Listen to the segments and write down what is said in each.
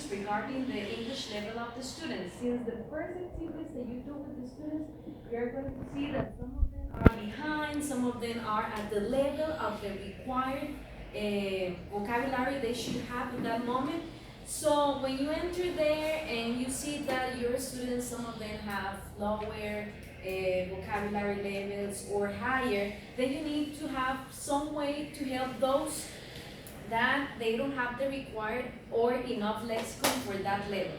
questions regarding the English level of the students. Since the first activities that you do with the students, you're going to see that some of them are behind, some of them are at the level of the required vocabulary they should have at that moment. So when you enter there and you see that your students, some of them have lower vocabulary levels or higher, then you need to have some way to help those that they don't have the required or enough lexicon for that level.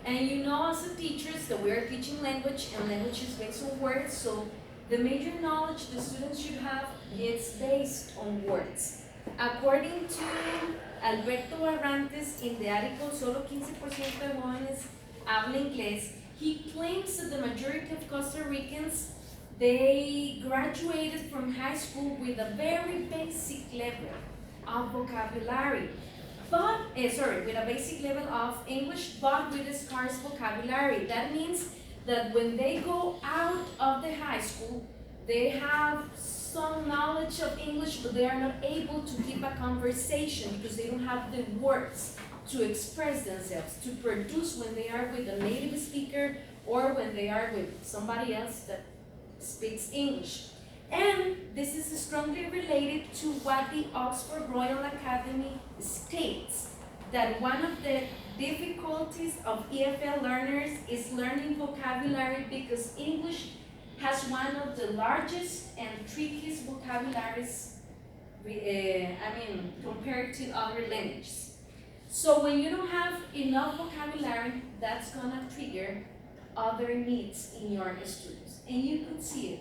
And you know, as a teachers, that we are teaching language, and language is based on words, so the major knowledge the students should have is based on words. According to Alberto Barrantes in the article Solo 15% de jóvenes habla inglés, he claims that the majority of Costa Ricans, they graduated from high school with a very basic level of vocabulary, but with a basic level of English, but with a scarce vocabulary. That means that when they go out of the high school, they have some knowledge of English, but they are not able to keep a conversation because they don't have the words to express themselves, to produce when they are with a native speaker or when they are with somebody else that speaks English. And this is strongly related to what the Oxford Royal Academy states, that one of the difficulties of EFL learners is learning vocabulary because English has one of the largest and trickiest vocabularies, compared to other languages. So when you don't have enough vocabulary, that's gonna trigger other needs in your students. And you could see it.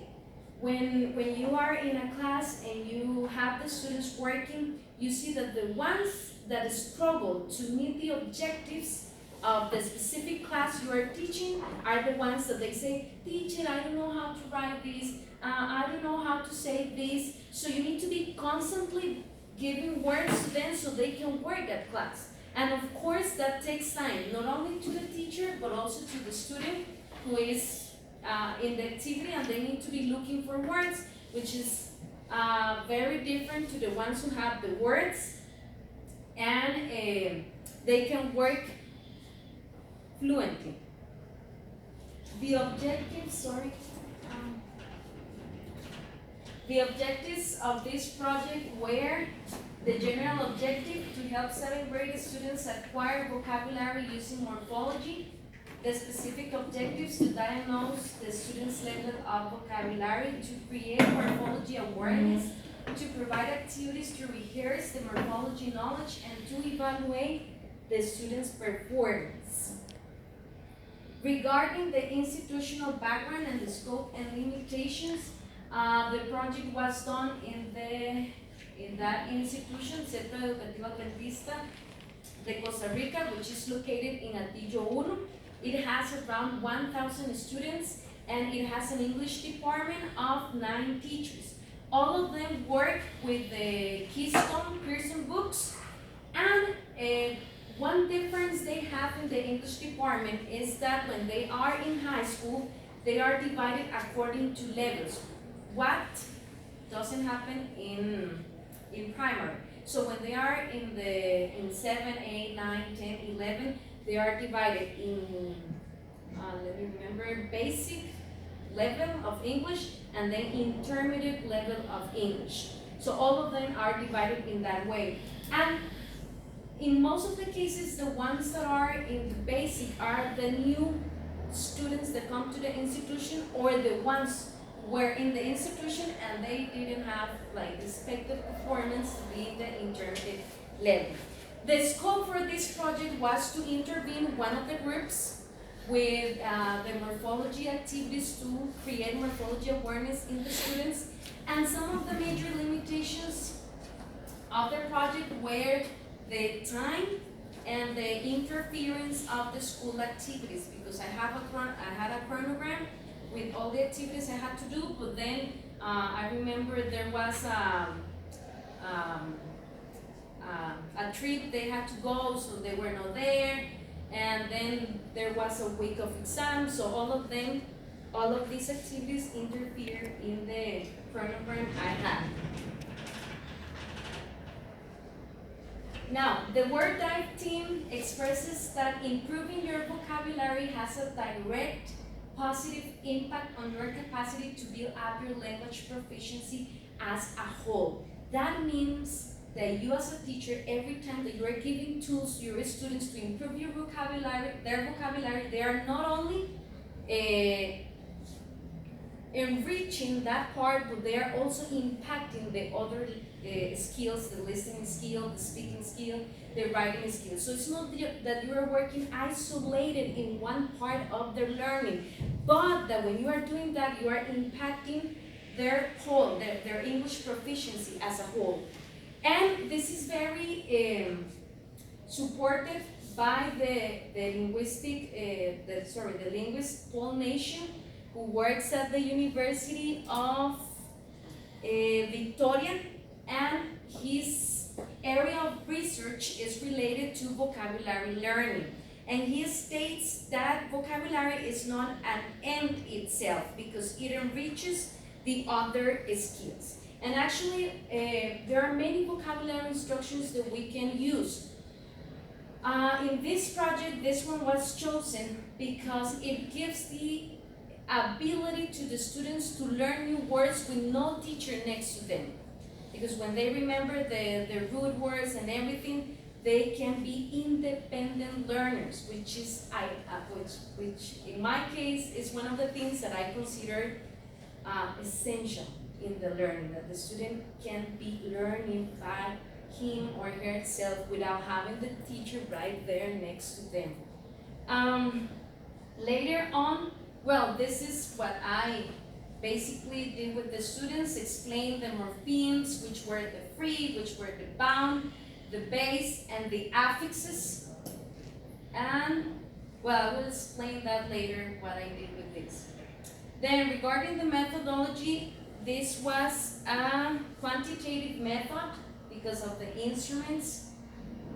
When you are in a class and you have the students working, you see that the ones that struggle to meet the objectives of the specific class you are teaching are the ones that they say, teacher, I don't know how to write this, I don't know how to say this. So you need to be constantly giving words to them so they can work at class. And of course that takes time, not only to the teacher, but also to the student who is in the activity, and they need to be looking for words, which is very different to the ones who have the words and they can work fluently. The objectives, the objectives of this project were the general objective to help 7th grade students acquire vocabulary using morphology. The specific objectives to diagnose the students' level of vocabulary, to create morphology awareness, to provide activities to rehearse the morphology knowledge, and to evaluate the students' performance. Regarding the institutional background and the scope and limitations, the project was done in that institution, Centro Educativo Adventista de Costa Rica, which is located in Atillo 1. It has around 1,000 students, and it has an English department of 9 teachers. All of them work with the Keystone Pearson books, and one difference they have in the English department is that when they are in high school, they are divided according to levels. What doesn't happen in primary. So when they are in 7, 8, 9, 10, 11, they are divided in, let me remember, basic level of English and then intermediate level of English. So all of them are divided in that way. And in most of the cases, the ones that are in the basic are the new students that come to the institution, or the ones who were in the institution and they didn't have like expected performance to be in the intermediate level. The scope for this project was to intervene one of the groups with the morphology activities to create morphology awareness in the students. And some of the major limitations of the project were the time and the interference of the school activities, because I had a chronogram with all the activities I had to do, but then I remember there was a trip they had to go, so they were not there, and then there was a week of exams, so all of these activities interfered in the chronogram I had. Now, the Word Dive team expresses that improving your vocabulary has a direct positive impact on your capacity to build up your language proficiency as a whole. That means that you as a teacher, every time that you are giving tools to your students to improve your vocabulary, their vocabulary, they are not only enriching that part, but they are also impacting the other skills, the listening skill, the speaking skill, the writing skill. So it's not that you are working isolated in one part of their learning, but that when you are doing that, you are impacting their whole, their English proficiency as a whole. And this is very supported by the linguist Paul Nation, who works at the University of Victoria, and his area of research is related to vocabulary learning. And he states that vocabulary is not an end itself because it enriches the other skills. And actually, there are many vocabulary instructions that we can use. In this project, this one was chosen because it gives the ability to the students to learn new words with no teacher next to them. Because when they remember the root words and everything, they can be independent learners, which in my case is one of the things that I consider essential in the learning, that the student can be learning by him or herself without having the teacher right there next to them. Later on, well, this is what I basically did with the students, explain the morphemes, which were the free, which were the bound, the base, and the affixes. And, well, I will explain that later, what I did with this. Then, regarding the methodology, this was a quantitative method because of the instruments.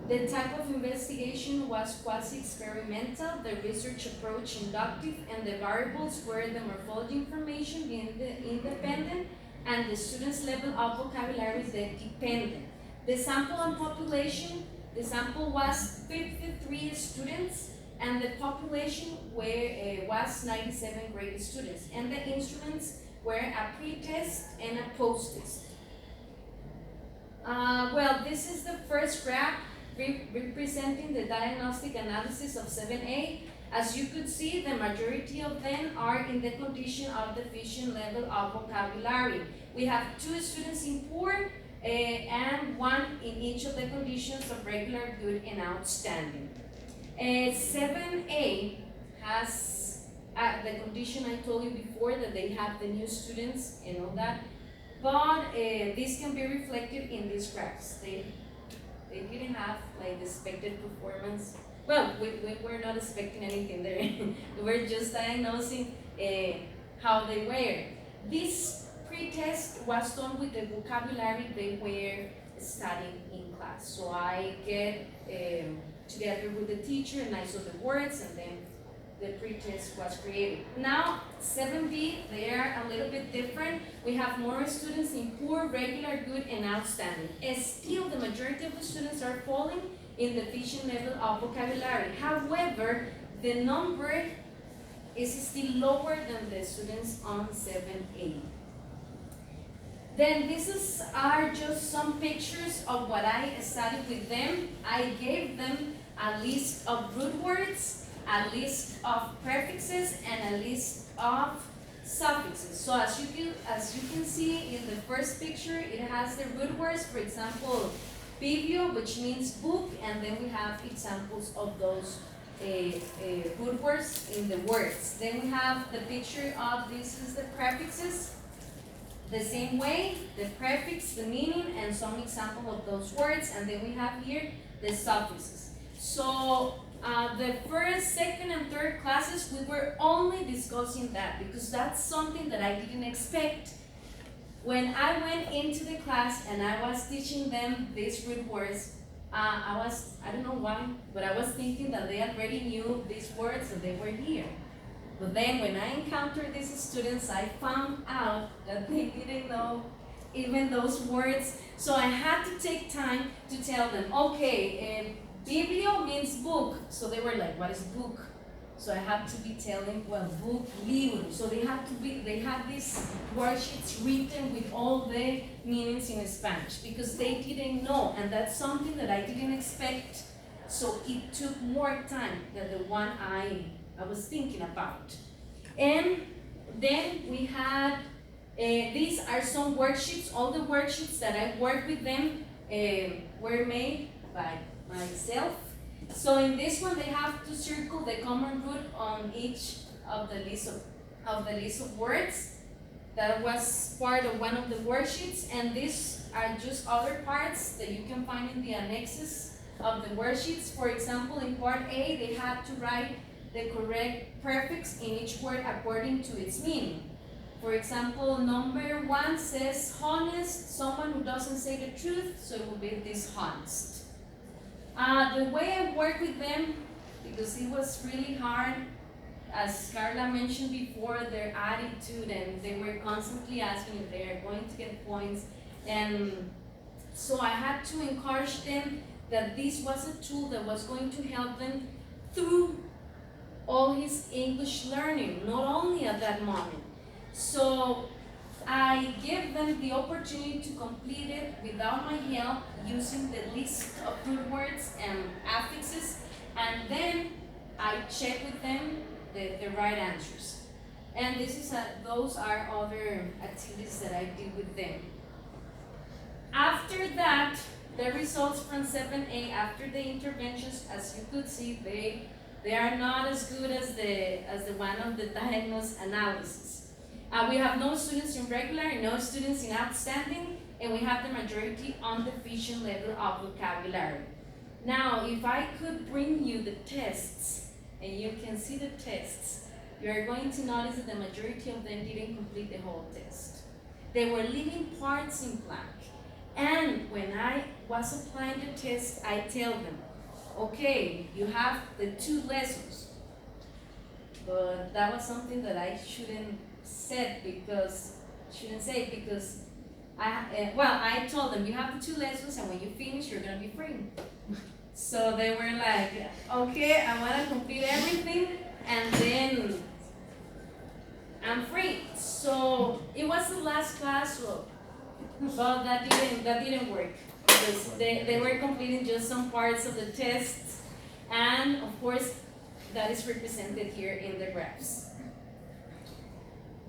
The type of investigation was quasi-experimental, the research approach inductive, and the variables were the morphology information, the independent, and the student's level of vocabulary, the dependent. The sample and population, the sample was 53 students, and the population was 97 grade students, and the instruments were a pre-test and a post-test. Well, this is the first graph representing the diagnostic analysis of 7A. As you could see, the majority of them are in the condition of deficient level of vocabulary. We have 2 students in poor and 1 in each of the conditions of regular, good, and outstanding. 7A has the condition I told you before, that they have the new students and all that, but this can be reflected in these graphs. They didn't have like the expected performance. Well, we were not expecting anything there. We were just diagnosing how they were. This pre-test was done with the vocabulary they were studying in class. So I get together with the teacher and I saw the words, and then the pre-test was created. Now, 7B, they are a little bit different. We have more students in poor, regular, good, and outstanding. And still, the majority of the students are falling in the deficient level of vocabulary. However, the number is still lower than the students on 7A. Then are just some pictures of what I studied with them. I gave them a list of root words, a list of prefixes, and a list of suffixes. So as you can see in the first picture, it has the root words, for example, Bibio, which means book, and then we have examples of those root words in the words. Then we have the picture of this is the prefixes. The same way, the prefix, the meaning, and some example of those words, and then we have here the suffixes. So the first, second, and third classes, we were only discussing that because that's something that I didn't expect. When I went into the class and I was teaching them these root words, I don't know why, but I was thinking that they already knew these words and they were here. But then when I encountered these students, I found out that they didn't know even those words. So I had to take time to tell them, okay, Biblio means book, so they were like, what is book? So I have to be telling, well, book, libro. So they have these worksheets written with all the meanings in Spanish because they didn't know, and that's something that I didn't expect. So it took more time than the one I was thinking about. And then we had, these are some worksheets. All the worksheets that I worked with them were made by myself. So in this one, they have to circle the common root on each of the list of words. That was part of one of the worksheets, and these are just other parts that you can find in the annexes of the worksheets. For example, in part A, they had to write the correct prefix in each word according to its meaning. For example, number 1 says honest, someone who doesn't say the truth, so it will be dishonest. The way I work with them, because it was really hard, as Carla mentioned before, their attitude, and they were constantly asking if they are going to get points. And so I had to encourage them that this was a tool that was going to help them through all his English learning, not only at that moment. So I gave them the opportunity to complete it without my help, using the list of good words and affixes, and then I check with them the right answers. And those are other activities that I did with them. After that, the results from 7A, after the interventions, as you could see, they are not as good as the one of the Diagnostic Analysis. We have no students in regular, no students in outstanding, and we have the majority on deficient level of vocabulary. Now, if I could bring you the tests, and you can see the tests, you are going to notice that the majority of them didn't complete the whole test. They were leaving parts in blank. And when I was applying the test, I tell them, okay, you have the 2 lessons. But that was something that I shouldn't say because I told them you have the 2 lessons, and when you finish, you're gonna be free. So they were like, okay, I want to complete everything, and then I'm free. So it was the last class, but that didn't work because they were completing just some parts of the tests, and of course that is represented here in the graphs.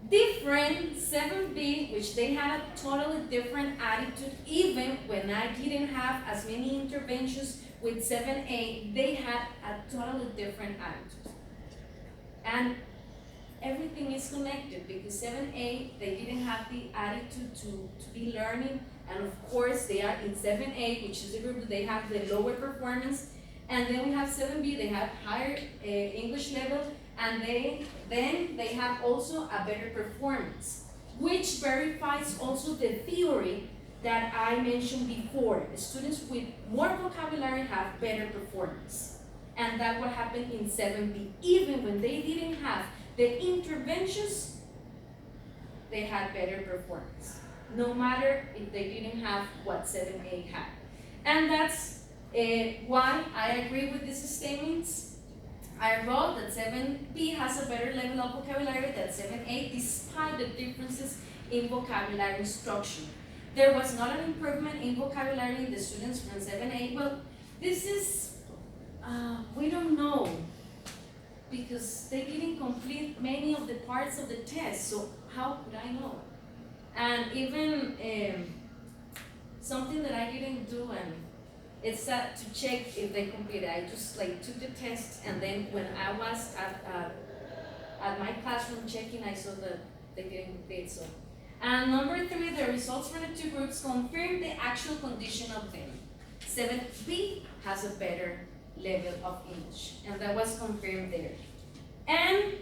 Different 7B, which they had a totally different attitude. Even when I didn't have as many interventions with 7A, they had a totally different attitude. And everything is connected because 7A, they didn't have the attitude to be learning, and of course they are in 7A, which is the group that they have the lower performance, and then we have 7B, they have higher English level, and then they have also a better performance, which verifies also the theory that I mentioned before. Students with more vocabulary have better performance, and that's what happened in 7B. Even when they didn't have the interventions, they had better performance, no matter if they didn't have what 7A had. And that's why I agree with these statements. I wrote that 7B has a better level of vocabulary than 7A, despite the differences in vocabulary structure. There was not an improvement in vocabulary in the students from 7A. Well, this is, we don't know, because they didn't complete many of the parts of the test, so how could I know? And even something that I didn't do, and it's to check if they completed. I just took the test, and then when I was at my classroom checking, I saw that they didn't complete. So, and number 3, the results for the 2 groups confirm the actual condition of them. 7B has a better level of English, and that was confirmed there. And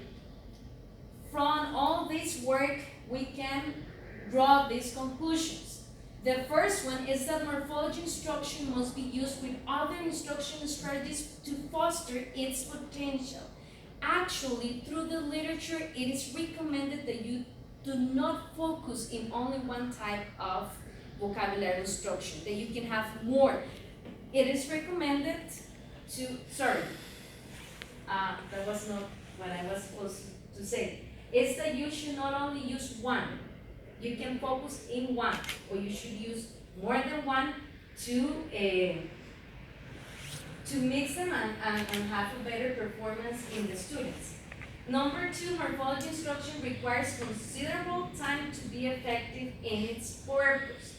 from all this work, we can draw these conclusions. The first one is that morphology instruction must be used with other instruction strategies to foster its potential. Actually, through the literature, it is recommended that you do not focus in only one type of vocabulary instruction, that you can have more. It is recommended sorry, that was not what I was supposed to say. It's that you should not only use one, you can focus in one, or you should use more than one to mix them and have a better performance in the students. Number two, morphology instruction requires considerable time to be effective in its purpose,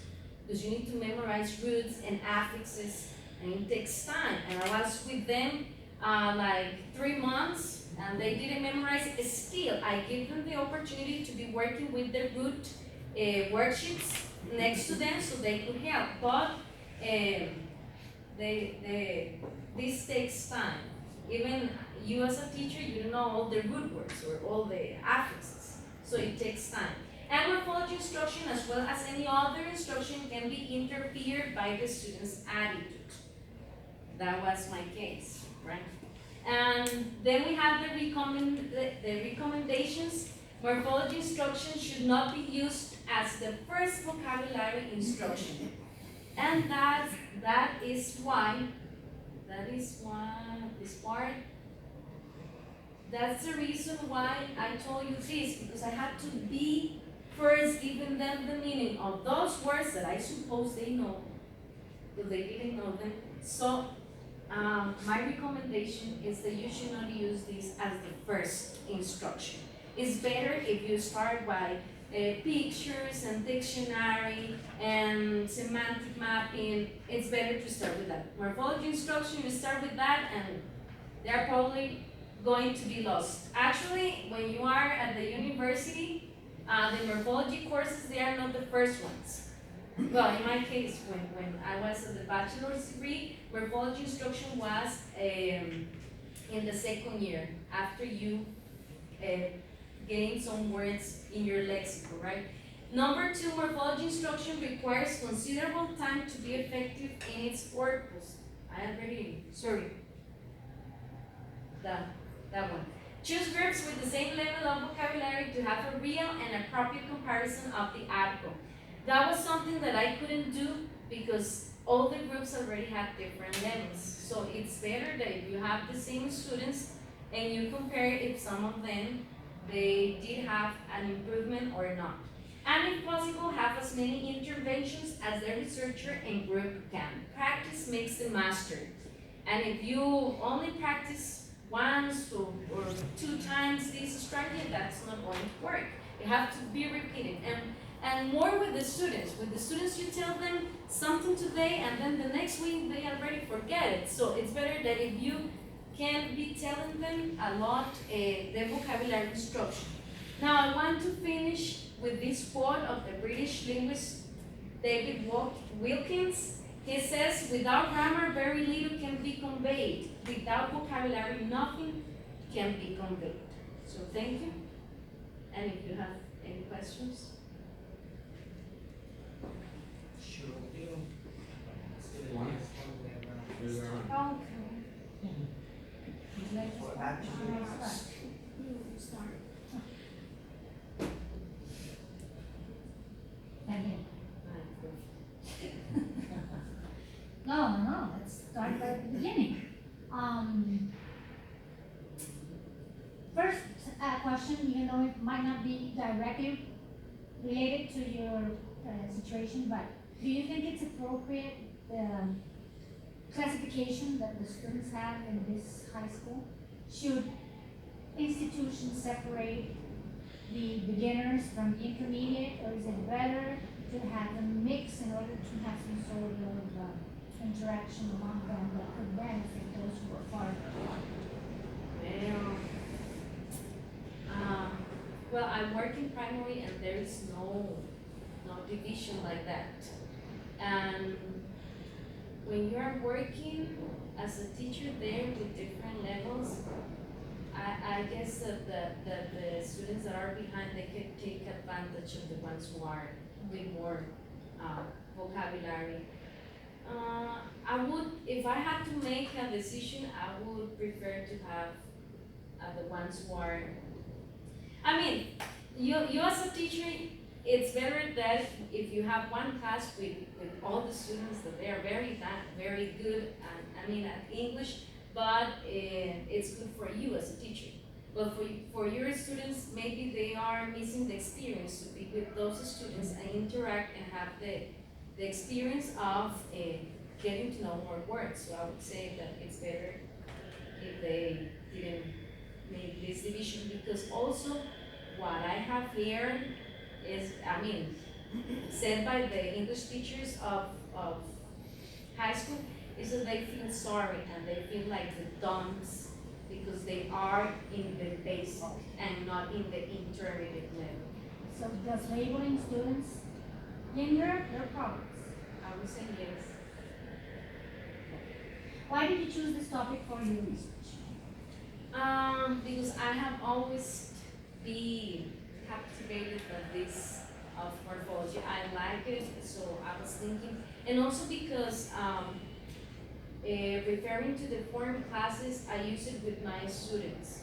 because you need to memorize roots and affixes, and it takes time. And I was with them like 3 months, and they didn't memorize it. Still, I give them the opportunity to be working with the root worksheets next to them so they could help. But this takes time. Even you as a teacher, you don't know all the root words or all the affixes, so it takes time. And morphology instruction, as well as any other instruction, can be interfered by the student's attitude. That was my case, right? And then we have the recommendations. Morphology instruction should not be used as the first vocabulary instruction. And that is why this part, that's the reason why I told you this, because I had to be first giving them the meaning of those words that I suppose they know, but they didn't know them. So my recommendation is that you should not use this as the first instruction. It's better if you start by pictures and dictionary and semantic mapping. It's better to start with that. Morphology instruction, you start with that and they're probably going to be lost. Actually, when you are at the university, the morphology courses, they are not the first ones. Well, in my case, when I was at the bachelor's degree, morphology instruction was in the second year, after you gain some words in your lexicon, right? Number two, morphology instruction requires considerable time to be effective in its purpose. I already, sorry, that one. Choose verbs with the same level of vocabulary to have a real and appropriate comparison of the outcome. That was something that I couldn't do because all the groups already have different levels. So it's better that if you have the same students and you compare if some of them they did have an improvement or not. And if possible, have as many interventions as the researcher and group can. Practice makes the master. And if you only practice once or 2 times this strategy, that's not going to work. You have to be repeated. And more with the students. With the students, you tell them something today, and then the next week they already forget it. So it's better that if you can be telling them a lot the vocabulary instruction. Now I want to finish with this quote of the British linguist David Wilkins. He says, without grammar, very little can be conveyed. Without vocabulary, nothing can be conveyed. So thank you. And if you have any questions. Sure. No, let's start by the beginning. First question, even though it might not be directly related to your situation, but do you think it's appropriate classification that the students have in this high school? Should institutions separate the beginners from the intermediate, or is it better to have a mix in order to have some sort of interaction among them that could benefit those who are farther along? Well, I work in primary and there is no division like that. And when you are working as a teacher there with different levels, I guess that the students that are behind, they can take advantage of the ones who are with more vocabulary. I would, if I had to make a decision, I would prefer to have the ones who are, I mean, you as a teacher, it's better that if you have one class with all the students that they are very good, and I mean at English, but it's good for you as a teacher. But for your students, maybe they are missing the experience to be with those students and interact and have the experience of getting to know more words. So I would say that it's better if they didn't make this division, because also what I have here is, I mean, said by the English teachers of high school, is that they feel sorry and they feel like the dumps because they are in the basic and not in the intermediate level. So does labeling students hinder their progress? I would say yes. Why did you choose this topic for your research? Because I have always been captivated by this of morphology. I like it, so I was thinking, and also because referring to the form classes, I use it with my students,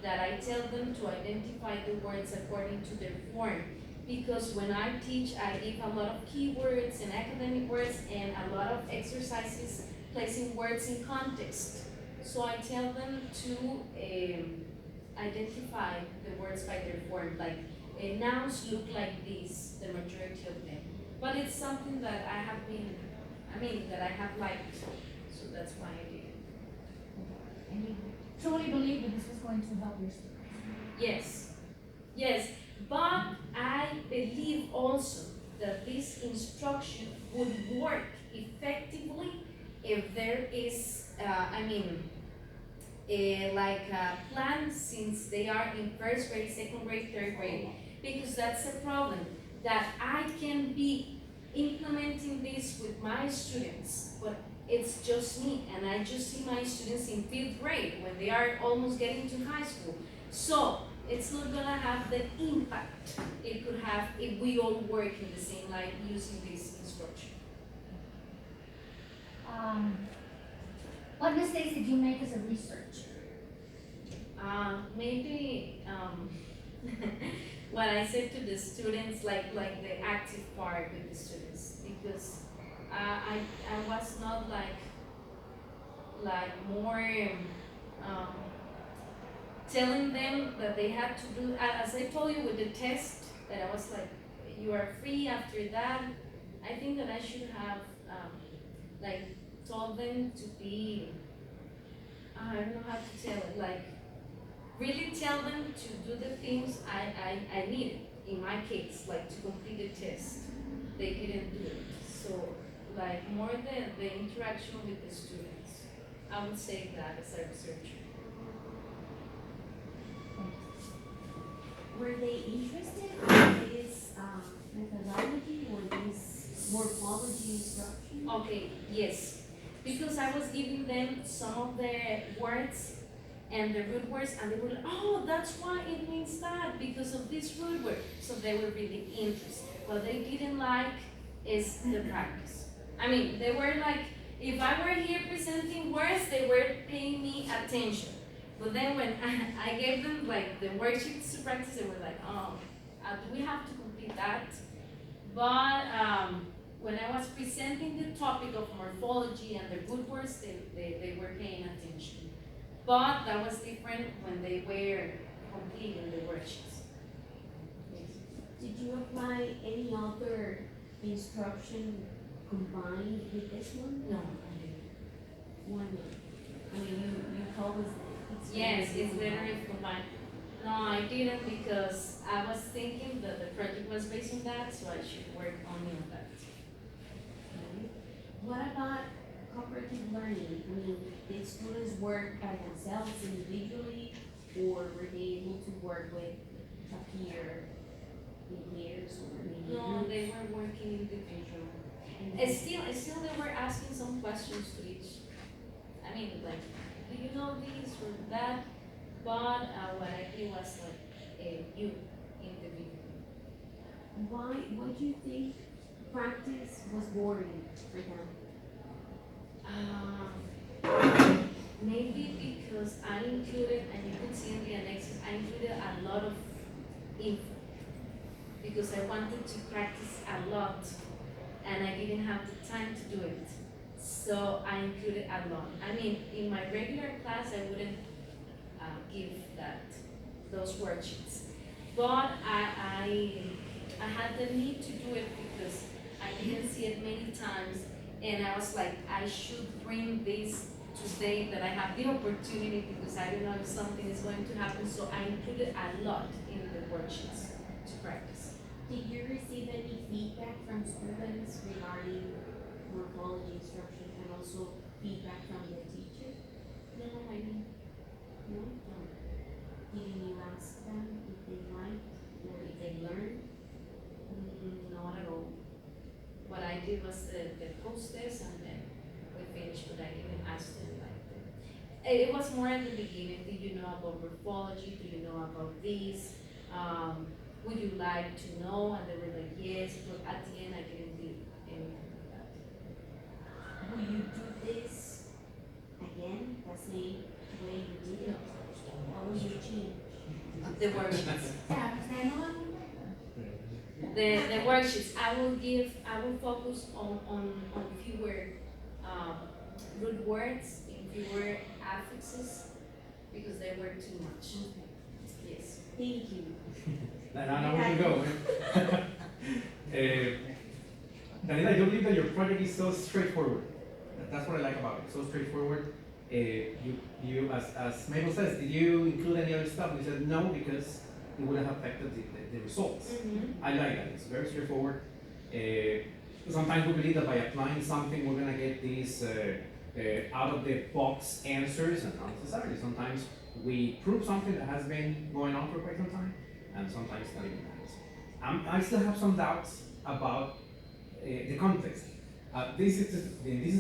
that I tell them to identify the words according to their form. Because when I teach, I give a lot of keywords and academic words and a lot of exercises placing words in context. So I tell them to identify the words by their form, like nouns look like this, the majority of them. But it's something that I have been, that I have liked, so that's why I did it. And you truly believe that this was going to help your students? Yes, yes, but I believe also that this instruction would work effectively if there is, like a plan since they are in first grade, second grade, third grade, because that's a problem, that I can be implementing this with my students, but it's just me, and I just see my students in fifth grade when they are almost getting to high school. So it's not gonna have the impact it could have if we all work in the same line using this instruction. What mistakes did you make as a researcher? Maybe what I said to the students, like the active part with the students, because I was not like more telling them that they had to do, as I told you with the test, that I was like, you are free after that. I think that I should have like told them to be, I don't know how to tell it, like really tell them to do the things I needed in my case, like to complete the test. They didn't do it. So like more the interaction with the students. I would say that as a researcher. Were they interested in this methodology or this morphology instruction? Okay, yes. Because I was giving them some of the words and the root words, and they were like, oh, that's why it means that, because of this root word. So they were really interested. What they didn't like is the practice. They were like, if I were here presenting words, they were paying me attention. But then when I gave them like the worksheets to practice, they were like, oh, do we have to complete that? But when I was presenting the topic of morphology and the root words, they were paying attention. But that was different when they were completing the worksheets. Yes. Did you apply any other instruction combined with this one? No, I didn't. Why not? You always. Yes, it's literally combined. No, I didn't, because I was thinking that the project was based on that, so I should work only on that. Okay. What about cooperative learning? Did students work by themselves individually, or were they able to work with a peer in pairs or maybe No, groups? they were working individually. And Still they were asking some questions to each. Like, do you know this or that? But what I did was like you individual. why do you think practice was boring for them? Maybe because I included, and you can see in the annexes, I included a lot of info because I wanted to practice a lot and I didn't have the time to do it. So I included a lot. I mean, in my regular class, I wouldn't give those worksheets. But I had the need to do it because I didn't see it many times, and I was like, I should bring this today that I have the opportunity because I don't know if something is going to happen. So I included a lot in the worksheets to practice. Did you receive any feedback from students regarding morphology instruction and also feedback from the teacher? No, I mean, No? Didn't you ask them if they liked or if they learned? not at all. What I did was the post-test and then we finished, but I didn't ask them like that. It was more at the beginning. Did you know about morphology? Do you know about this? Would you like to know? And they were like, yes, but at the end I didn't do anything like that. Will you do this again, the same way you did it? Or will you change? The worksheets. Yeah, because I know The worksheets, I will focus on fewer root words, in fewer affixes, because they were too much. Yes. Thank you. Now we can go. Daniela, I do believe that your project is so straightforward. That's what I like about it. So straightforward. You as Mabel says, did you include any other stuff? You said no because it would have affected the results. Mm-hmm. I like that. It's very straightforward. Sometimes we believe that by applying something, we're gonna get these out of the box answers, and not necessarily. Sometimes we prove something that has been going on for quite some time, and sometimes not even that. I still have some doubts about the context. In this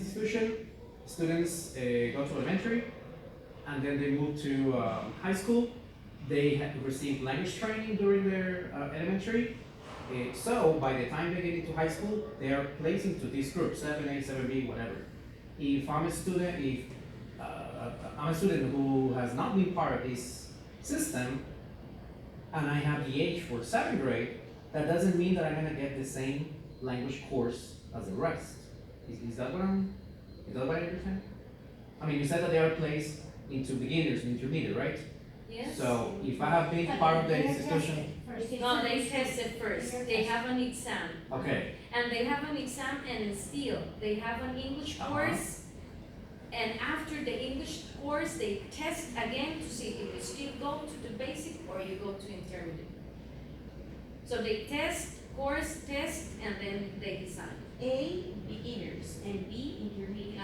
institution, students go to elementary, and then they move to high school. They have received language training during their elementary. So by the time they get into high school, they are placed into this group, 7A, 7B, whatever. If I'm a student, who has not been part of this system, and I have the age for 7th grade, that doesn't mean that I'm gonna get the same language course as the rest. Is that what I understand? I mean, you said that they are placed into beginners and intermediate, right? Yes. So if I have been part of the institution, No, they test it first. They have an exam. okay, And they have an exam, and still they have an English course. And after the English course, they test again to see if you still go to the basic or you go to intermediate. So they test, and then they decide. A, beginners, and B, intermediate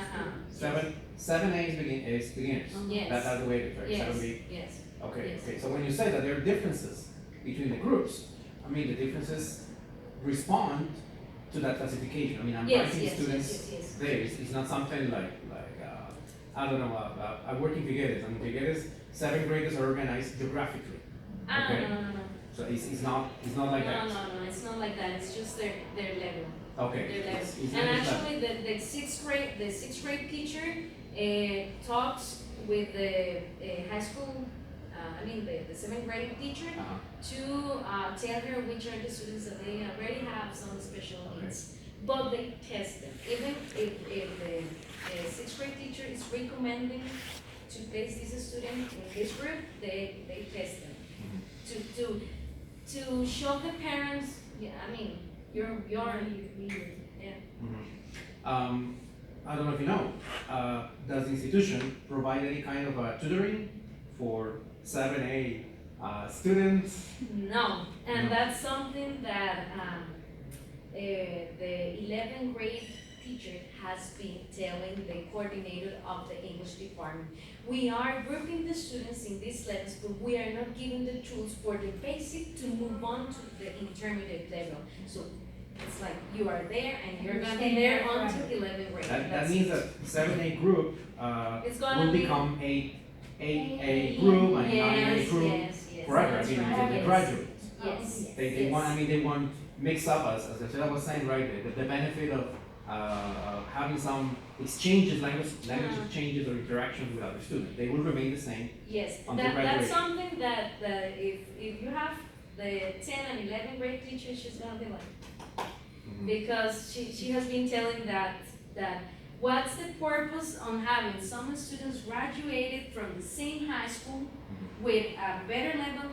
students. 7A is beginners. Yes. That's the way it is, right? Yes, 7B. yes. Okay, Yes. okay. So when you say that there are differences between the groups, I mean the differences respond to that classification. I mean I'm Yes, writing yes, students yes, yes, yes. there. It's not something like I don't know. I work in Figueres. And in Figueres, 7th graders are organized geographically. Okay. No. So it's not like that. No, it's not like that. It's just their level. Okay. Their level. It's And language level. actually, the sixth grade teacher talks with the high school. The 7th grade teacher to tell her which are the students that they already have some special needs. But they test them. Even if the 6th grade teacher is recommending to place this student in this group, they test them to show the parents. Yeah, you're yeah. I don't know if you know. Does the institution provide any kind of tutoring for 7A students? No, and No. that's something that the 11th grade teacher has been telling the coordinator of the English department. We are grouping the students in these levels, but we are not giving the tools for the basic to move on to the intermediate level. So it's like you are there and you're gonna be there until 11th grade. That That's means it. that 7A group It's gonna will be- become a group and not a Yes, group yes, forever. that's Until right. they Yes. graduate. Yes. They Yes. want mix up as I was saying, right? The benefit of having some exchanges, language exchanges or interactions with other students. They will remain the same. Yes, Until that's graduation. something that if you have the 10 and 11th grade teacher, she's gonna be like, because she has been telling that What's the purpose on having some students graduated from the same high school with a better level